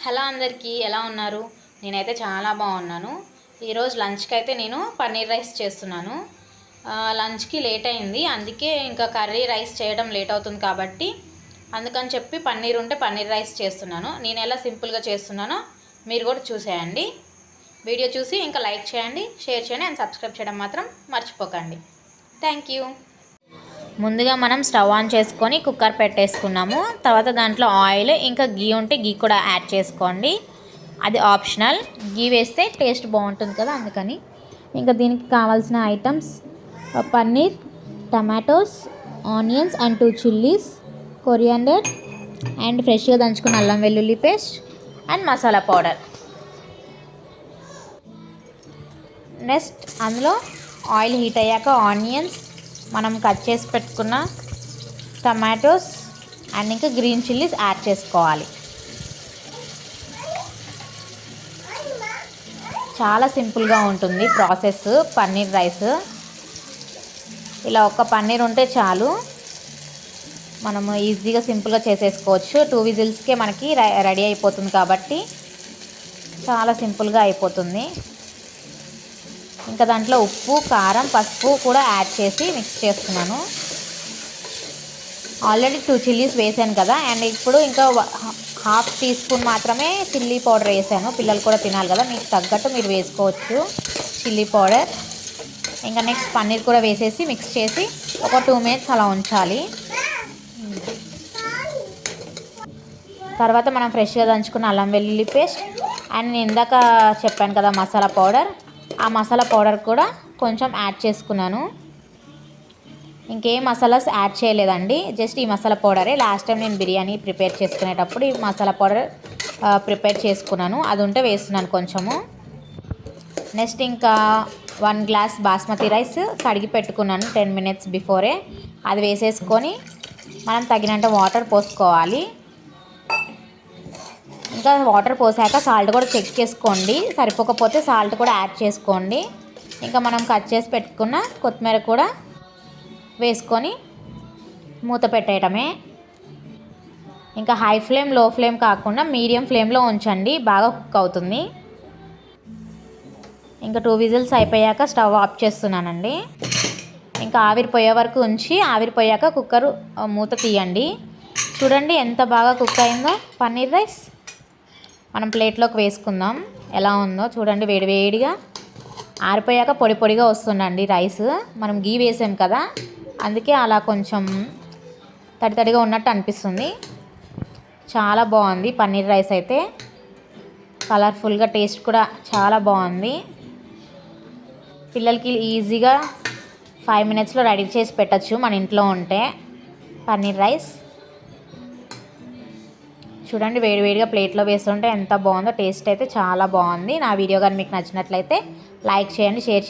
Hello అందరికీ ఎలా ఉన్నారు? నేనైతే చాలా బాగున్నాను. ఈరోజు లంచ్కి అయితే నేను పన్నీర్ రైస్ చేస్తున్నాను. లంచ్కి లేట్ అయింది, అందుకే ఇంకా కర్రీ రైస్ చేయడం లేట్ అవుతుంది కాబట్టి అందుకని చెప్పి పన్నీర్ ఉంటే పన్నీర్ రైస్ చేస్తున్నాను. నేను ఎలా సింపుల్గా చేస్తున్నానో మీరు కూడా చూసేయండి. వీడియో చూసి ఇంకా లైక్ చేయండి, షేర్ చేయండి అండ్ సబ్స్క్రైబ్ చేయడం మాత్రం మర్చిపోకండి. Thank you. ముందుగా మనం స్టవ్ ఆన్ చేసుకొని కుక్కర్ పెట్టేసుకున్నాము. తర్వాత దాంట్లో ఆయిల్ ఇంకా గీ ఉంటే గీ కూడా యాడ్ చేసుకోండి. అది ఆప్షనల్, గీ వేస్తే టేస్ట్ బాగుంటుంది కదా, అందుకని. ఇంకా దీనికి కావాల్సిన items paneer, tomatoes, onions and 2 chillies, coriander and ఫ్రెష్గా దంచుకున్న అల్లం వెల్లుల్లి paste and masala powder. Next అందులో ఆయిల్ హీట్ అయ్యాక ఆనియన్స్, మనం కట్ చేసి పెట్టుకున్న టమాటోస్ అండ్ ఇంకా గ్రీన్ చిల్లీస్ యాడ్ చేసుకోవాలి. చాలా సింపుల్గా ఉంటుంది ప్రాసెస్ పన్నీర్ రైస్. ఇలా ఒక పన్నీర్ ఉంటే చాలు, మనము ఈజీగా సింపుల్గా చేసేసుకోవచ్చు. 2 విజిల్స్కే మనకి రెడీ అయిపోతుంది కాబట్టి చాలా సింపుల్గా అయిపోతుంది. ఇంకా దాంట్లో ఉప్పు, కారం, పసుపు కూడా యాడ్ చేసి మిక్స్ చేస్తున్నాను. ఆల్రెడీ 2 చిల్లీస్ వేసాను కదా, అండ్ ఇప్పుడు ఇంకా 1/2 టీ స్పూన్ మాత్రమే చిల్లీ పౌడర్ వేసాను. పిల్లలు కూడా తినాలి కదా, మీకు తగ్గట్టు మీరు వేసుకోవచ్చు చిల్లీ పౌడర్. ఇంకా నెక్స్ట్ పన్నీర్ కూడా వేసేసి మిక్స్ చేసి ఒక 2 మినిట్స్ అలా ఉంచాలి. తర్వాత మనం ఫ్రెష్గా దంచుకున్న అల్లం వెల్లుల్లి పేస్ట్ అండ్ నేను ఇందాక చెప్పాను కదా మసాలా పౌడర్, ఆ మసాలా పౌడర్ కూడా కొంచెం యాడ్ చేసుకున్నాను. ఇంకేం మసాలాస్ యాడ్ చేయలేదండి, జస్ట్ ఈ మసాలా పౌడరే. లాస్ట్ టైం నేను బిర్యానీ ప్రిపేర్ చేసుకునేటప్పుడు ఈ మసాలా పౌడర్ ప్రిపేర్ చేసుకున్నాను, అది ఉంటే వేస్తున్నాను కొంచెము. నెక్స్ట్ ఇంకా 1 గ్లాస్ బాస్మతి రైస్ కడిగి పెట్టుకున్నాను 10 మినిట్స్ బిఫోరే. అది వేసేసుకొని మనం తగినంత వాటర్ పోసుకోవాలి. ఇంకా వాటర్ పోసాక సాల్ట్ కూడా చెక్ చేసుకోండి, సరిపోకపోతే సాల్ట్ కూడా యాడ్ చేసుకోండి. ఇంకా మనం కట్ చేసి పెట్టుకున్న కొత్తిమీర కూడా వేసుకొని మూత పెట్టేయటమే. ఇంకా హై ఫ్లేమ్ లో ఫ్లేమ్ కాకుండా మీడియం ఫ్లేమ్లో ఉంచండి, బాగా కుక్ అవుతుంది. ఇంకా 2 విజిల్స్ అయిపోయాక స్టవ్ ఆఫ్ చేస్తున్నానండి. ఇంకా ఆవిరిపోయే వరకు ఉంచి ఆవిరిపోయాక కుక్కర్ మూత తీయండి. చూడండి ఎంత బాగా కుక్ అయిందో పన్నీర్ రైస్. మనం ప్లేట్లోకి వేసుకుందాం, ఎలా ఉందో చూడండి. వేడివేడిగా ఆరిపోయాక పొడి పొడిగా వస్తుందండి రైస్. మనం గీ వేసాం కదా, అందుకే అలా కొంచెం తడి తడిగా ఉన్నట్టు అనిపిస్తుంది. చాలా బాగుంది పన్నీర్ రైస్ అయితే, కలర్ఫుల్గా, టేస్ట్ కూడా చాలా బాగుంది. పిల్లలకి ఈజీగా 5 మినిట్స్లో రెడీ చేసి పెట్టచ్చు మన ఇంట్లో ఉంటే పన్నీర్ రైస్. చూడండి వేడివేడిగా ప్లేట్లో వేస్తుంటే ఎంత బాగుందో, టేస్ట్ అయితే చాలా బాగుంది. నా వీడియో కానీ మీకు నచ్చినట్లయితే లైక్ చేయండి, షేర్ చేయండి.